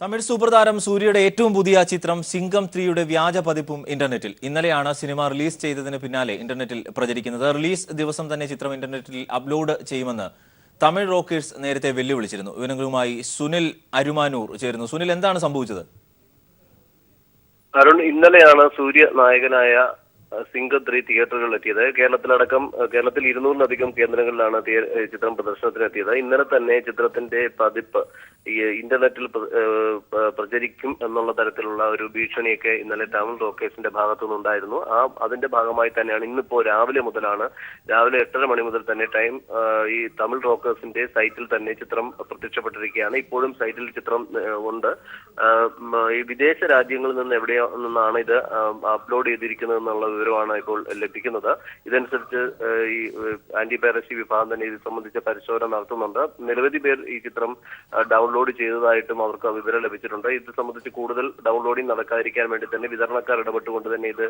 Tamil super താരം സൂര്യയുടെ ഏറ്റവും പുതിയ ചിത്രം സിംഗം 3യുടെ വ്യാജ പതിപ്പും ഇന്റർനെറ്റിൽ. ഇന്നലെയാണ് സിനിമ റിലീസ് ചെയ്തതിന് പിന്നാലെ ഇന്റർനെറ്റിൽ പ്രചരിക്കുന്നത്. റിലീസ് ദിവസം തന്നെ ചിത്രം ഇന്റർനെറ്റിൽ അപ്ലോഡ് ചെയ്യുമെന്ന് തമിഴ് റോക്കേഴ്സ് നേരത്തെ വെല്ലുവിളിച്ചിരുന്നു. വിവരങ്ങളുമായി സുനിൽ അരുമാനൂർ ചേരുന്നു. സുനിൽ, എന്താണ് സംഭവിച്ചത്? അരുൺ, ഇന്നലെയാണ് സൂര്യ നായകനായ സിംഗം 3 തിയേറ്ററുകളിൽ എത്തിയത്. കേരളത്തിൽ 200-ലധികം കേന്ദ്രങ്ങളിലാണ് ചിത്രം പ്രദർശനത്തിനെത്തിയത്. ഇന്നലെ തന്നെ ചിത്രത്തിന്റെ പതിപ്പ് ഇന്റർനെറ്റിൽ പ്രചരിക്കും എന്നുള്ള തരത്തിലുള്ള ഒരു ഭീഷണിയൊക്കെ ഇന്നലെ തമിഴ് റോക്കേഴ്സിന്റെ ഭാഗത്തു നിന്നുണ്ടായിരുന്നു. അതിന്റെ ഭാഗമായി തന്നെയാണ് ഇന്നിപ്പോ രാവിലെ 8:30 മണി മുതൽ തന്നെ ഈ തമിഴ് റോക്കേഴ്സിന്റെ സൈറ്റിൽ തന്നെ ചിത്രം പ്രത്യക്ഷപ്പെട്ടിരിക്കുകയാണ്. ഇപ്പോഴും സൈറ്റിൽ ചിത്രം ഉണ്ട്. ഈ വിദേശ രാജ്യങ്ങളിൽ നിന്ന് എവിടെയോ നിന്നാണ് ഇത് അപ്ലോഡ് ചെയ്തിരിക്കുന്നത് എന്നുള്ള വിവരമാണ് ഇപ്പോൾ ലഭിക്കുന്നത്. ഇതനുസരിച്ച് ഈ ആന്റി പൈറസി വിഭാഗം തന്നെ ഇത് സംബന്ധിച്ച പരിശോധന നടത്തുന്നുണ്ട്. നിരവധി പേർ ഈ ചിത്രം ഡൗൺലോഡ് ചെയ്തതായിട്ടും അവർക്ക് വിവരം ലഭിച്ചിട്ടുണ്ട്. ഇത് സംബന്ധിച്ച് കൂടുതൽ ഡൗൺലോഡിംഗ് നടക്കാതിരിക്കാൻ വേണ്ടി തന്നെ വിതരണക്കാർ ഇടപെട്ടുകൊണ്ട് തന്നെ ഇത്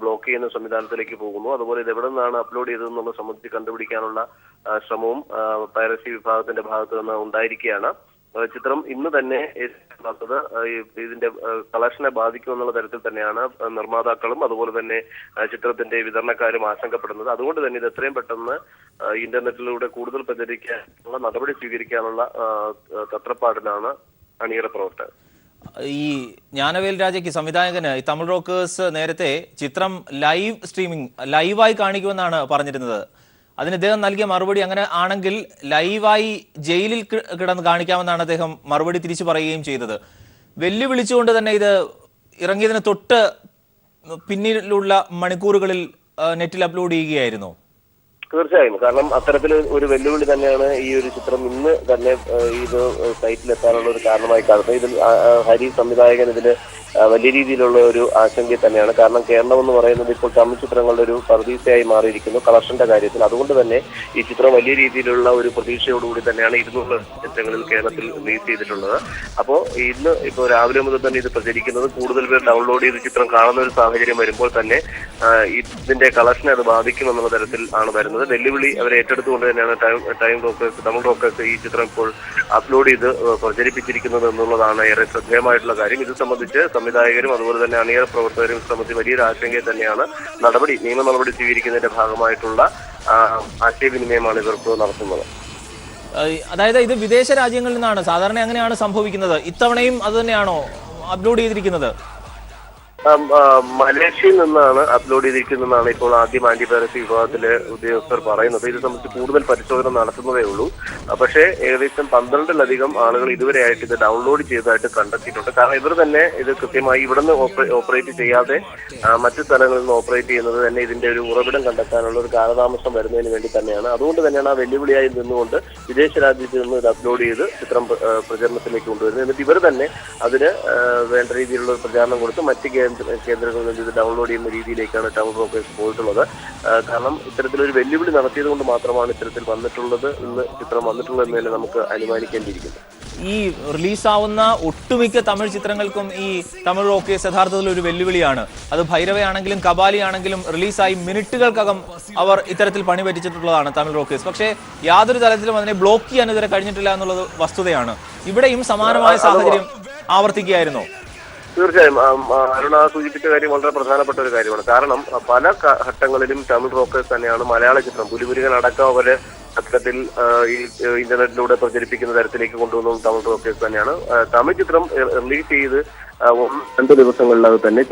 ബ്ലോക്ക് ചെയ്യുന്ന സംവിധാനത്തിലേക്ക് പോകുന്നു. അതുപോലെ ഇത് എവിടെ നിന്നാണ് അപ്ലോഡ് ചെയ്തതെന്നുള്ളത് സംബന്ധിച്ച് കണ്ടുപിടിക്കാനുള്ള ശ്രമവും പൈറസി വിഭാഗത്തിന്റെ ഭാഗത്ത് നിന്ന് ഉണ്ടായിരിക്കുകയാണ്. ചിത്രം ഇന്ന് തന്നെ ഇതിന്റെ കളക്ഷനെ ബാധിക്കുമെന്നുള്ള തരത്തിൽ തന്നെയാണ് നിർമ്മാതാക്കളും അതുപോലെ തന്നെ ചിത്രത്തിന്റെ വിതരണക്കാരും ആശങ്കപ്പെടുന്നത്. അതുകൊണ്ട് തന്നെ ഇത് എത്രയും പെട്ടെന്ന് ഇന്റർനെറ്റിലൂടെ കൂടുതൽ പ്രചരിക്കാനുള്ള നടപടി സ്വീകരിക്കാനുള്ള തത്രപ്പാടിലാണ് അണിയറ പ്രവർത്തകർ. ഈ ജ്ഞാനവേൽ രാജയ്ക്ക് സംവിധായകന് ഈ തമിഴ് റോക്കേഴ്സ് നേരത്തെ ചിത്രം ലൈവായി കാണിക്കുമെന്നാണ് പറഞ്ഞിരുന്നത്. അതിന് ഇദ്ദേഹം നൽകിയ മറുപടി അങ്ങനെ ആണെങ്കിൽ ലൈവായി ജയിലിൽ കിടന്ന് കാണിക്കാമെന്നാണ് അദ്ദേഹം മറുപടി തിരിച്ചു പറയുകയും ചെയ്തത്. വെല്ലുവിളിച്ചുകൊണ്ട് തന്നെ ഇത് ഇറങ്ങിയതിന് തൊട്ട് പിന്നിലുള്ള മണിക്കൂറുകളിൽ നെറ്റിൽ അപ്ലോഡ് ചെയ്യുകയായിരുന്നു. തീർച്ചയായും, കാരണം അത്തരത്തിൽ ഒരു വെല്ലുവിളി തന്നെയാണ് ഈ ഒരു ചിത്രം ഇന്ന് തന്നെ ഇത് സൈറ്റിലെത്താനുള്ള ഒരു കാരണമായി കാണുന്നത്. ഇതിൽ ഹരി സംവിധായകൻ ഇതിൽ വലിയ രീതിയിലുള്ള ഒരു ആശങ്ക തന്നെയാണ്. കാരണം കേരളം എന്ന് പറയുന്നത് ഇപ്പോൾ തമിഴ് ചിത്രങ്ങളുടെ ഒരു പർദീസയായി മാറിയിരിക്കുന്നു കളക്ഷന്റെ കാര്യത്തിൽ. അതുകൊണ്ട് തന്നെ ഈ ചിത്രം വലിയ രീതിയിലുള്ള ഒരു പ്രതീക്ഷയോടുകൂടി തന്നെയാണ് 200 ചിത്രങ്ങളിൽ കേരളത്തിൽ റിലീസ് ചെയ്തിട്ടുള്ളത്. അപ്പോൾ ഇന്ന് ഇപ്പോൾ രാവിലെ മുതൽ തന്നെ ഇത് പ്രചരിക്കുന്നത് കൂടുതൽ പേർ ഡൗൺലോഡ് ചെയ്ത് ചിത്രം കാണുന്ന ഒരു സാഹചര്യം വരുമ്പോൾ തന്നെ ഇതിന്റെ കളക്ഷനെ അത് ബാധിക്കുമെന്നുള്ള തരത്തിൽ ആണ് വരുന്നത്. വെല്ലുവിളി അവരെ ഏറ്റെടുത്തുകൊണ്ട് തന്നെയാണ് തമിഴ് റോക്കേഴ്സ് ഈ ചിത്രം ഇപ്പോൾ അപ്ലോഡ് ചെയ്ത് പ്രചരിപ്പിച്ചിരിക്കുന്നത് എന്നുള്ളതാണ് ഏറെ ശ്രദ്ധേയമായിട്ടുള്ള കാര്യം. ഇത് സംബന്ധിച്ച് സംവിധായകരും അതുപോലെ തന്നെ അണിയറ പ്രവർത്തകരും സംബന്ധിച്ച് വലിയൊരു ആശങ്കയെ തന്നെയാണ് നിയമ നടപടി സ്വീകരിക്കുന്നതിന്റെ ഭാഗമായിട്ടുള്ള ആശയവിനിമയമാണ് ഇവർക്ക് നടത്തുന്നത്. അതായത് ഇത് വിദേശ രാജ്യങ്ങളിൽ നിന്നാണ് സാധാരണ അങ്ങനെയാണ് സംഭവിക്കുന്നത്. ഇത്തവണയും അത് തന്നെയാണോ അപ്ലോഡ് ചെയ്തിരിക്കുന്നത്? മലേഷ്യയിൽ നിന്നാണ് അപ്ലോഡ് ചെയ്തിരിക്കുന്നതെന്നാണ് ഇപ്പോൾ ആദ്യം ആന്റി പൈറസി വിഭാഗത്തിലെ ഉദ്യോഗസ്ഥർ പറയുന്നത്. ഇത് സംബന്ധിച്ച് കൂടുതൽ പരിശോധന നടത്തുന്നതേ ഉള്ളൂ. പക്ഷേ ഏകദേശം 12-ലധികം ആളുകൾ ഇതുവരെയായിട്ട് ഇത് ഡൗൺലോഡ് ചെയ്തതായിട്ട് കണ്ടെത്തിയിട്ടുണ്ട്. കാരണം ഇവർ തന്നെ ഇത് കൃത്യമായി ഇവിടെ നിന്ന് ഓപ്പറേറ്റ് ചെയ്യാതെ മറ്റു സ്ഥലങ്ങളിൽ നിന്ന് ഓപ്പറേറ്റ് ചെയ്യുന്നത് തന്നെ ഇതിന്റെ ഒരു ഉറവിടം കണ്ടെത്താനുള്ള ഒരു കാലതാമസം വരുന്നതിന് വേണ്ടി തന്നെയാണ്. അതുകൊണ്ട് തന്നെയാണ് ആ വെല്ലുവിളിയായി നിന്നുകൊണ്ട് വിദേശ രാജ്യത്ത് നിന്ന് ഇത് അപ്ലോഡ് ചെയ്ത് ചിത്രം പ്രചരണത്തിലേക്ക് കൊണ്ടുവരുന്നത്. എന്നിട്ട് ഇവർ തന്നെ അതിന് വേണ്ട രീതിയിലുള്ള ഒരു പ്രചാരണം കൊടുത്ത് മറ്റ് കേന്ദ്രങ്ങളിൽ ഇത് ഡൗൺലോഡ് ചെയ്യുന്ന രീതിയിലേക്കാണ് തമിഴ് റോക്കേഴ്സ് പോയിട്ടുള്ളത്. കാരണം ഇത്തരത്തിലൊരു വെല്ലുവിളി നടത്തിയത് കൊണ്ട് മാത്രമാണ് ഇത്തരത്തിൽ ചിത്രം വന്നിട്ടുള്ളത് എന്ന് തന്നെ നമുക്ക് അനുമാനിക്കേണ്ടിയിരിക്കുന്നു. ഈ റിലീസാവുന്ന ഒട്ടുമിക്ക തമിഴ് ചിത്രങ്ങൾക്കും ഈ തമിഴ് റോക്കേഴ്സ് യഥാർത്ഥത്തിൽ ഒരു വെല്ലുവിളിയാണ്. അത് ഭൈരവയാണെങ്കിലും കബാലി ആണെങ്കിലും റിലീസായി മിനിറ്റുകൾക്കകം അവർ ഇത്തരത്തിൽ പണി പറ്റിച്ചിട്ടുള്ളതാണ് തമിഴ് റോക്കേഴ്സ്. പക്ഷേ യാതൊരു തലത്തിലും അതിനെ ബ്ലോക്ക് ചെയ്യാൻ ഇതുവരെ കഴിഞ്ഞിട്ടില്ല എന്നുള്ളത് വസ്തുതയാണ്. ഇവിടെയും സമാനമായ സാഹചര്യം ആവർത്തിക്കുകയായിരുന്നു. തീർച്ചയായും അരുണ സൂചിപ്പിച്ച കാര്യം വളരെ പ്രധാനപ്പെട്ട ഒരു കാര്യമാണ്. കാരണം പല ഘട്ടങ്ങളിലും തമിഴ് റോക്കേഴ്സ് തന്നെയാണ് മലയാള ചിത്രം പുലിമുരുകൻ അടക്കം അവരെ അത്തരത്തിൽ ഈ ഇന്റർനെറ്റിലൂടെ പ്രചരിപ്പിക്കുന്ന തരത്തിലേക്ക് കൊണ്ടുവന്നതും തമിഴ് റോക്കേഴ്സ് തന്നെയാണ്. തമിഴ് ചിത്രം റിലീസ് ചെയ്ത് 1-2 ദിവസങ്ങളിലത് തന്നെ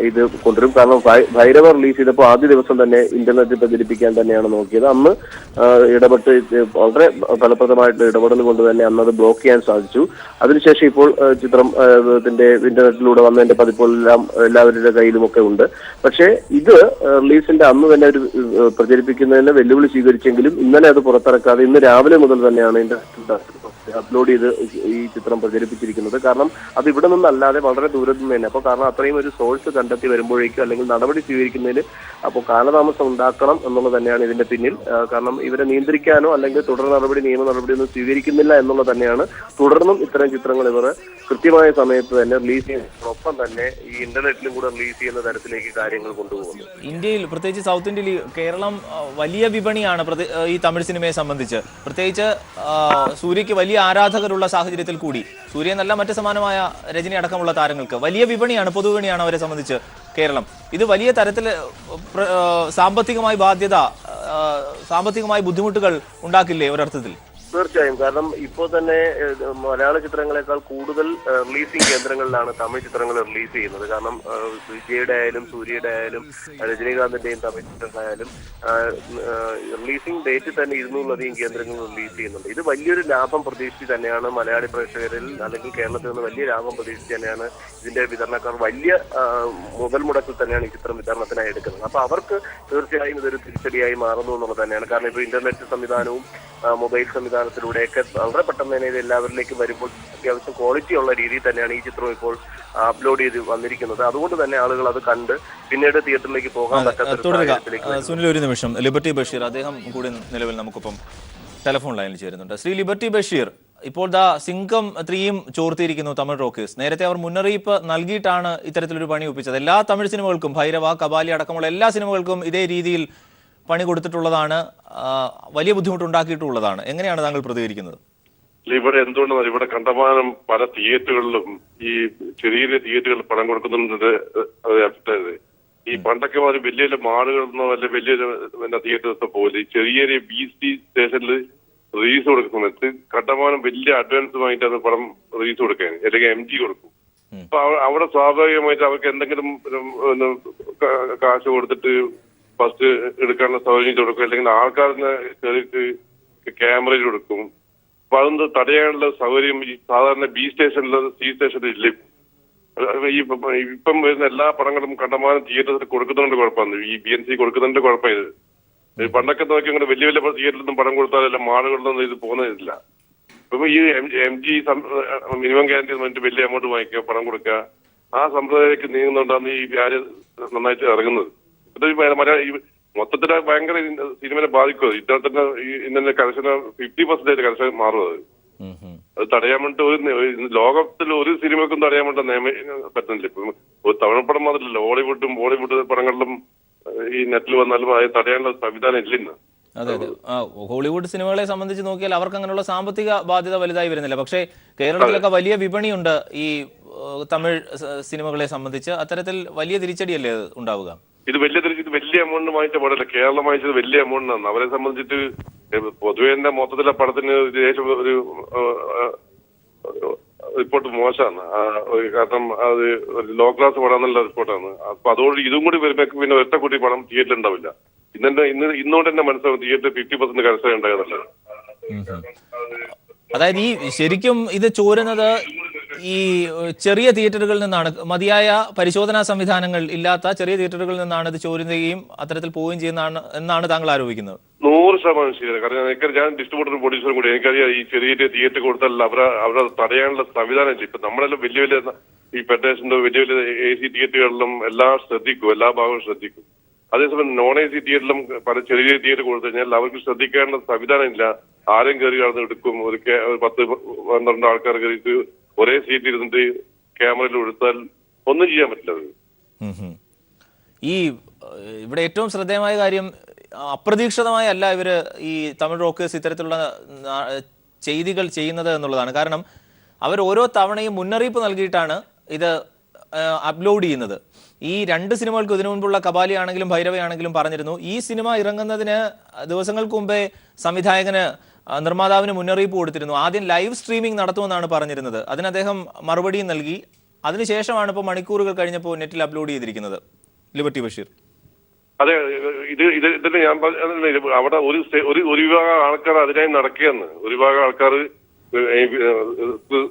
ഇത് കൊണ്ടുവരും. കാരണം ഭൈരവ റിലീസ് ചെയ്തപ്പോൾ ആദ്യ ദിവസം തന്നെ ഇന്റർനെറ്റിൽ പ്രചരിപ്പിക്കാൻ തന്നെയാണ് നോക്കിയത്. അന്ന് ഇടപെട്ട് വളരെ ഫലപ്രദമായിട്ടുള്ള ഇടപെടൽ കൊണ്ട് തന്നെ അന്നത് ബ്ലോക്ക് ചെയ്യാൻ സാധിച്ചു. അതിനുശേഷം ഇപ്പോൾ ചിത്രം ഇന്റർനെറ്റിലൂടെ വന്നതിന്റെ പതിപ്പുകളെല്ലാം എല്ലാവരുടെ കയ്യിലുമൊക്കെ ഉണ്ട്. പക്ഷേ ഇത് റിലീസിന്റെ അന്ന് തന്നെ ഒരു പ്രചരിപ്പിക്കുന്നതിന് വെല്ലുവിളി സ്വീകരിച്ചെങ്കിലും ഇന്നലെ അത് പുറത്തിറക്കാതെ ഇന്ന് രാവിലെ മുതൽ തന്നെയാണ് ഇന്റർനെറ്റിൽ അപ്ലോഡ് ചെയ്ത് ഈ ചിത്രം പ്രചരിപ്പിച്ചിരിക്കുന്നത്. കാരണം അത് ഇവിടെ നിന്നല്ലാതെ വളരെ ദൂരത്തു നിന്ന് തന്നെ. അപ്പോൾ കാരണം അത്രയും ഒരു സോഴ്സ് കണ്ടെത്തി വരുമ്പോഴേക്കും അല്ലെങ്കിൽ നടപടി സ്വീകരിക്കുന്നതിന് അപ്പോൾ കാലതാമസം ഉണ്ടാക്കണം എന്നുള്ളത് തന്നെയാണ് ഇതിന്റെ പിന്നിൽ. കാരണം ഇവരെ നിയന്ത്രിക്കാനോ അല്ലെങ്കിൽ നിയമ നടപടി ഒന്നും സ്വീകരിക്കുന്നില്ല എന്നുള്ളത് തന്നെയാണ്. തുടർന്നും ഇത്തരം ചിത്രങ്ങൾ ഇവർ കൃത്യമായ സമയത്ത് തന്നെ റിലീസ് ചെയ്യുന്നതിനൊപ്പം തന്നെ ഈ ഇന്റർനെറ്റിലും കൂടെ റിലീസ് ചെയ്യുന്ന തരത്തിലേക്ക് കാര്യങ്ങൾ കൊണ്ടുപോകുന്നു. ഇന്ത്യയിൽ പ്രത്യേകിച്ച് സൗത്ത് ഇന്ത്യയിൽ കേരളം വലിയ വിപണിയാണ് ഈ തമിഴ് സിനിമയെ സംബന്ധിച്ച്. പ്രത്യേകിച്ച് സൂര്യയ്ക്ക് വലിയ വലിയ ആരാധകരുള്ള സാഹചര്യത്തിൽ കൂടി സൂര്യ എന്നല്ല മറ്റ് സമാനമായ രജനി അടക്കമുള്ള താരങ്ങൾക്ക് വലിയ വിപണിയാണ്, പൊതുവിപണിയാണ് അവരെ സംബന്ധിച്ച് കേരളം. ഇത് വലിയ തരത്തിൽ സാമ്പത്തികമായി സാമ്പത്തികമായി ബുദ്ധിമുട്ടുകൾ ഉണ്ടാക്കില്ലേ ഒരർത്ഥത്തിൽ? തീർച്ചയായും. കാരണം ഇപ്പോൾ തന്നെ മലയാള ചിത്രങ്ങളെക്കാൾ കൂടുതൽ റിലീസിംഗ് കേന്ദ്രങ്ങളിലാണ് തമിഴ് ചിത്രങ്ങൾ റിലീസ് ചെയ്യുന്നത്. കാരണം വിജയുടെ ആയാലും സൂര്യയുടെ ആയാലും രജനീകാന്തിന്റെയും തമിഴ് ചിത്രങ്ങളായാലും റിലീസിംഗ് ഡേറ്റ് തന്നെ 200-ലധികം കേന്ദ്രങ്ങൾ റിലീസ് ചെയ്യുന്നുണ്ട്. ഇത് വലിയൊരു ലാഭം പ്രതീക്ഷിച്ച് തന്നെയാണ് മലയാളി പ്രേക്ഷകരിൽ അല്ലെങ്കിൽ കേരളത്തിൽ നിന്ന് വലിയ ലാഭം പ്രതീക്ഷിച്ച് തന്നെയാണ് ഇതിന്റെ വിതരണക്കാർ വലിയ മുതൽ മുടക്കിൽ തന്നെയാണ് ഈ ചിത്രം വിതരണത്തിനായി എടുക്കുന്നത്. അപ്പൊ അവർക്ക് തീർച്ചയായും ഇതൊരു തിരിച്ചടിയായി മാറുന്നു എന്നുള്ളത് തന്നെയാണ്. കാരണം ഇപ്പോൾ ഇന്റർനെറ്റ് സംവിധാനവും മൊബൈൽ സംവിധാനത്തിലൂടെയൊക്കെ വളരെ പെട്ടെന്ന് തന്നെ ഇത് എല്ലാവരിലേക്കും വരുമ്പോൾ അത്യാവശ്യം ക്വാളിറ്റി ഉള്ള രീതിയിൽ തന്നെയാണ് ഈ ചിത്രം ഇപ്പോൾ അപ്ലോഡ് ചെയ്ത് വന്നിരിക്കുന്നത്. അതുകൊണ്ട് തന്നെ ആളുകൾ അത് കണ്ട് പിന്നീട് തിയേറ്ററിലേക്ക് പോകാൻ പറ്റാത്ത. സുനിൽ, ഒരു നിമിഷം. ലിബർട്ടി ബഷീർ അദ്ദേഹം കൂടി നിലവിൽ നമുക്കൊപ്പം ടെലിഫോൺ ലൈനിൽ ചേരുന്നുണ്ട്. ശ്രീ ലിബർട്ടി ബഷീർ, ഇപ്പോൾ സിംഗം 3 ചോർത്തിയിരിക്കുന്നു തമിഴ് റോക്കേഴ്സ്. നേരത്തെ അവർ മുന്നറിയിപ്പ് നൽകിയിട്ടാണ് ഇത്തരത്തിലൊരു പണി ഒപ്പിച്ചത്. എല്ലാ തമിഴ് സിനിമകൾക്കും, ഭൈരവ, കബാലി അടക്കമുള്ള എല്ലാ സിനിമകൾക്കും ഇതേ രീതിയിൽ പണി കൊടുത്തിട്ടുള്ളതാണ്, വലിയ ബുദ്ധിമുട്ടുണ്ടാക്കിയിട്ടുള്ളതാണ്. എങ്ങനെയാണ് താങ്കൾ പ്രതികരിക്കുന്നത്? ഇവിടെ എന്തുകൊണ്ടാണ് ഇവിടെ കണ്ടമാനം പല തിയേറ്ററുകളിലും ഈ ചെറിയ തിയേറ്ററുകളിൽ പണം കൊടുക്കുന്നുണ്ട്. ഈ പണ്ടൊക്കെ വലിയ വലിയ മാളുകളിൽ അല്ലെ വലിയ തിയേറ്റേഴ്സ് പോലെ ചെറിയ BC സ്റ്റേഷനിൽ റിലീസ് കൊടുക്കുന്ന സമയത്ത് കണ്ടമാനം വലിയ അഡ്വാൻസ് വാങ്ങിയിട്ടാണ് പടം റിലീസ് കൊടുക്കാൻ, അല്ലെങ്കിൽ MG കൊടുക്കും. അപ്പൊ അവിടെ സ്വാഭാവികമായിട്ട് അവർക്ക് എന്തെങ്കിലും കാശ് കൊടുത്തിട്ട് ഫസ്റ്റ് എടുക്കാനുള്ള സൗകര്യം കൊടുക്കും, അല്ലെങ്കിൽ ആൾക്കാരിനെ കയറിയിട്ട് ക്യാമറയിൽ കൊടുക്കും. അപ്പൊ അതൊന്ന് തടയാനുള്ള സൗകര്യം ഈ സാധാരണ B സ്റ്റേഷനിലും C സ്റ്റേഷനിലും ഇല്ല. ഇപ്പം വരുന്ന എല്ലാ പടങ്ങളും കണ്ടമാനം തിയേറ്റേഴ്സിൽ കൊടുക്കുന്നുണ്ട് കുഴപ്പമാണ്, ഈ BNC കൊടുക്കുന്നുണ്ട് കുഴപ്പമില്ല. പണ്ടൊക്കെ നോക്കി അങ്ങനെ വലിയ വലിയ തിയേറ്ററിലൊന്നും പടം കൊടുത്താലല്ല മാളുകളിലൊന്നും ഇത് പോകുന്നതില്ല. ഇപ്പൊ ഈ MG മിനിമം ഗ്യാരണ്ടി വന്നിട്ട് വലിയ എമൗണ്ട് വാങ്ങിക്കുക, പണം കൊടുക്കുക, ആ സമ്പ്രദായത്തിലേക്ക് നീങ്ങുന്നതുകൊണ്ടാണ് ഈ വ്യാജ നന്നായിട്ട് ഇറങ്ങുന്നത്. മൊത്തത്തിൽ ഭയങ്കര സിനിമയെ ബാധിക്കും. ഇത്തരത്തിന്റെ ഇന്നലെ കർശന 50% കർശനം മാറും. അത് തടയാൻ വേണ്ടിട്ട് ലോകത്തിൽ ഒരു സിനിമക്കും തടയാൻ വേണ്ട നിയമം പറ്റുന്നില്ല. ഇപ്പൊ തമിഴ് പടം മാത്രമല്ല, ഹോളിവുഡും ബോളിവുഡ് പടങ്ങളിലും ഈ നെറ്റിൽ വന്നാലും അത് തടയാനുള്ള സംവിധാനം ഇല്ലെന്ന്. അതെ അതെ. ഹോളിവുഡ് സിനിമകളെ സംബന്ധിച്ച് നോക്കിയാൽ അവർക്ക് അങ്ങനെയുള്ള സാമ്പത്തിക ബാധ്യത വലുതായി വരുന്നില്ല. പക്ഷേ കേരളത്തിലൊക്കെ വലിയ വിപണിയുണ്ട് ഈ തമിഴ് സിനിമകളെ സംബന്ധിച്ച്. അത്തരത്തിൽ വലിയ തിരിച്ചടിയല്ലേ ഉണ്ടാവുക? ഇത് വലിയ എമൗണ്ട് വാങ്ങിച്ച പടമല്ല, കേരളം വാങ്ങിച്ചത് വലിയ എമൗണ്ട് ആണ്. അവരെ സംബന്ധിച്ചിട്ട് പൊതുവെ തന്നെ മൊത്തത്തിലെ പടത്തിന് ശേഷം ഒരു റിപ്പോർട്ട് മോശമാണ്. കാരണം അത് ലോ ക്ലാസ് പടം എന്നുള്ള റിപ്പോർട്ടാണ്. അപ്പൊ അതോട് ഇതും കൂടി വരുമ്പോൾ പിന്നെ ഒറ്റ കൂട്ടി പടം തിയേറ്ററിൽ ഉണ്ടാവില്ല. ഇന്നുകൊണ്ട് തന്നെ മനസ്സിലാവും തിയേറ്റർ 50% കരസ്ഥ ഉണ്ടാകുന്നല്ലോ. അതായത് ഈ ശരിക്കും ഇത് ചോരുന്നത് ഈ ചെറിയ തിയേറ്ററുകളിൽ നിന്നാണ്, മതിയായ പരിശോധനാ സംവിധാനങ്ങൾ ഇല്ലാത്ത ചെറിയ തിയേറ്ററുകളിൽ നിന്നാണ് ഇത് ചോരുകയും അത്തരത്തിൽ പോവുകയും ചെയ്യുന്നതാണ് എന്നാണ് താങ്കൾ ആരോപിക്കുന്നത്? 100% ശരിയാണ്. കാരണം ഞാൻ ഡിസ്ട്രിബ്യൂട്ടർ പ്രൊഡ്യൂസറും കൂടി, എനിക്കറിയാം ഈ ചെറിയ തിയേറ്റർ കൊടുത്താൽ അവരെ തടയാനുള്ള സംവിധാനം ഇല്ല. ഇപ്പൊ നമ്മളെല്ലാം വലിയ വലിയ ഈ ഫെഡറേഷന്റെ വലിയ വലിയ AC തിയേറ്ററുകളിലും എല്ലാം ശ്രദ്ധിക്കും, എല്ലാ ഭാഗവും ശ്രദ്ധിക്കും. അതേസമയം AC തിയേറ്ററിലും പല ചെറിയ തിയേറ്റർ കൊടുത്തു കഴിഞ്ഞാൽ അവർക്ക് ശ്രദ്ധിക്കാനുള്ള സംവിധാനം ഇല്ല. ആരും കയറി കടന്ന് എടുക്കും. ഒരു 10-12 ആൾക്കാർ കയറിയിട്ട് ഒരേ സീറ്റ് ഇരുന്നിട്ട് ക്യാമറയിൽ എടുത്താൽ ഒന്നും ചെയ്യാൻ പറ്റില്ല. ഈ ഇവിടെ ഏറ്റവും ശ്രദ്ധേയമായ കാര്യം അപ്രതീക്ഷിതമായല്ല ഇവര് ഈ തമിഴ് റോക്കേഴ്സ് ഇത്തരത്തിലുള്ള ചെയ്തികൾ ചെയ്യുന്നത് എന്നുള്ളതാണ്. കാരണം അവർ ഓരോ തവണയും മുന്നറിയിപ്പ് നൽകിയിട്ടാണ് ഇത് അപ്ലോഡ് ചെയ്യുന്നത്. ഈ 2 സിനിമകൾക്ക് ഇതിനു മുൻപുള്ള കബാലി ആണെങ്കിലും ഭൈരവയാണെങ്കിലും പറഞ്ഞിരുന്നു, ഈ സിനിമ ഇറങ്ങുന്നതിന് ദിവസങ്ങൾക്ക് മുമ്പേ സംവിധായകന് നിർമ്മാതാവിന് മുന്നറിയിപ്പ് കൊടുത്തിരുന്നു. ആദ്യം ലൈവ് സ്ട്രീമിംഗ് നടത്തുമെന്നാണ് പറഞ്ഞിരുന്നത്. അതിന് അദ്ദേഹം മറുപടിയും നൽകി. അതിനുശേഷമാണ് ഇപ്പോൾ മണിക്കൂറുകൾ കഴിഞ്ഞപ്പോൾ നെറ്റിൽ അപ്ലോഡ് ചെയ്തിരിക്കുന്നത്. ലിബർട്ടി ബഷീർ, അതെ, ഇതിന്റെ ഞാൻ അവിടെ ഒരു വിഭാഗം ആൾക്കാർ അതിനായി നടക്കുകയെന്ന്. ഒരു വിഭാഗം ആൾക്കാർ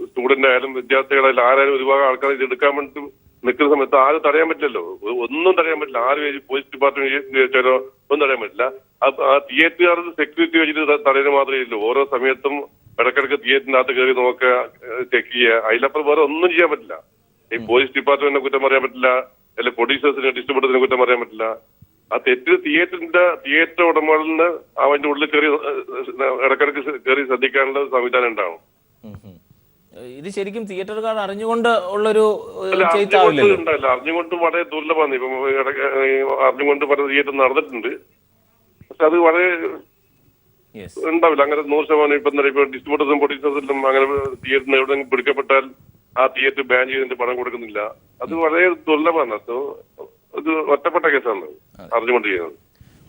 സ്റ്റുഡന്റ് ആയാലും വിദ്യാർത്ഥികളായാലും ആരായാലും ഒരു വിഭാഗം ആൾക്കാർ ഇത് എടുക്കാൻ വേണ്ടി നിൽക്കുന്ന സമയത്ത് ആരും തടയാൻ പറ്റില്ലല്ലോ. ഒന്നും തടയാൻ പറ്റില്ല. ആരും പോലീസ് ഡിപ്പാർട്ട്മെന്റ് ചോദിച്ചാലോ ഒന്നും തടയാൻ പറ്റില്ല. ആ തിയേറ്ററുകാർക്ക് സെക്യൂരിറ്റി വെച്ചിട്ട് തടയാൻ മാത്രമേ ഇല്ലൂ. ഓരോ സമയത്തും ഇടക്കിടക്ക് തിയേറ്ററിന്റെ അകത്ത് കയറി നോക്കുക, ചെക്ക് ചെയ്യുക. അതിലപ്പുറം വേറെ ഒന്നും ചെയ്യാൻ പറ്റില്ല. ഈ പോലീസ് ഡിപ്പാർട്ട്മെന്റിനെ കുറ്റം പറയാൻ പറ്റില്ല, അല്ലെങ്കിൽ പ്രൊഡ്യൂസേഴ്സിനെ ഡിസ്ട്രിബ്യൂട്ടറിനെ കുറ്റം പറയാൻ പറ്റില്ല. ആ തെറ്റ് തിയേറ്റർ ഉടമകളിന് അവന്റെ ഉള്ളിൽ കയറി ഇടക്കിടക്ക് കയറി ശ്രദ്ധിക്കാനുള്ള സംവിധാനം ഉണ്ടാവും. ഇത് ശരിക്കും തിയേറ്ററുകാർ അറിഞ്ഞുകൊണ്ട് ഉള്ളൊരു അറിഞ്ഞുകൊണ്ട് വളരെ ദുർലഭമാണ്. ഇപ്പം അറിഞ്ഞുകൊണ്ട് പല തിയേറ്റർ നടന്നിട്ടുണ്ട്. പക്ഷെ അത് വളരെ യെസ്. ഉണ്ടാവില്ല. അങ്ങനെ 100% ഇപ്പൊ ഡിസ്ട്രിബ്യൂട്ടേഴ്സും പ്രൊഡ്യൂസേഴ്സിലും അങ്ങനെ തിയേറ്ററിന് എവിടെയെങ്കിലും പിടിക്കപ്പെട്ടാൽ ആ തിയേറ്റർ ബാൻ ചെയ്തിട്ട് പണം കൊടുക്കുന്നില്ല. അത് വളരെ ദുർലഭമാണ്. അത് ഒറ്റപ്പെട്ട കേസാണ് അറിഞ്ഞുകൊണ്ട് ചെയ്യുന്നത്.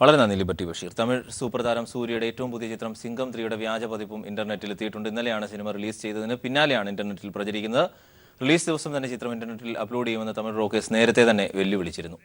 വളരെ നന്ദി ലിബർട്ടി ബഷീർ. തമിഴ് സൂപ്പർ താരം സൂര്യയുടെ ഏറ്റവും പുതിയ ചിത്രം സിംഗം 3യുടെ വ്യാജ പതിപ്പും ഇന്റർനെറ്റിൽ എത്തിയിട്ടുണ്ട്. ഇന്നലെയാണ് സിനിമ റിലീസ് ചെയ്തതിന് പിന്നാലെയാണ് ഇന്റർനെറ്റിൽ പ്രചരിക്കുന്നത്. റിലീസ് ദിവസം തന്നെ ചിത്രം ഇന്റർനെറ്റിൽ അപ്ലോഡ് ചെയ്യുമെന്ന് തമിഴ് റോക്കേഴ്സ് നേരത്തെ തന്നെ വെല്ലുവിളിച്ചിരുന്നു.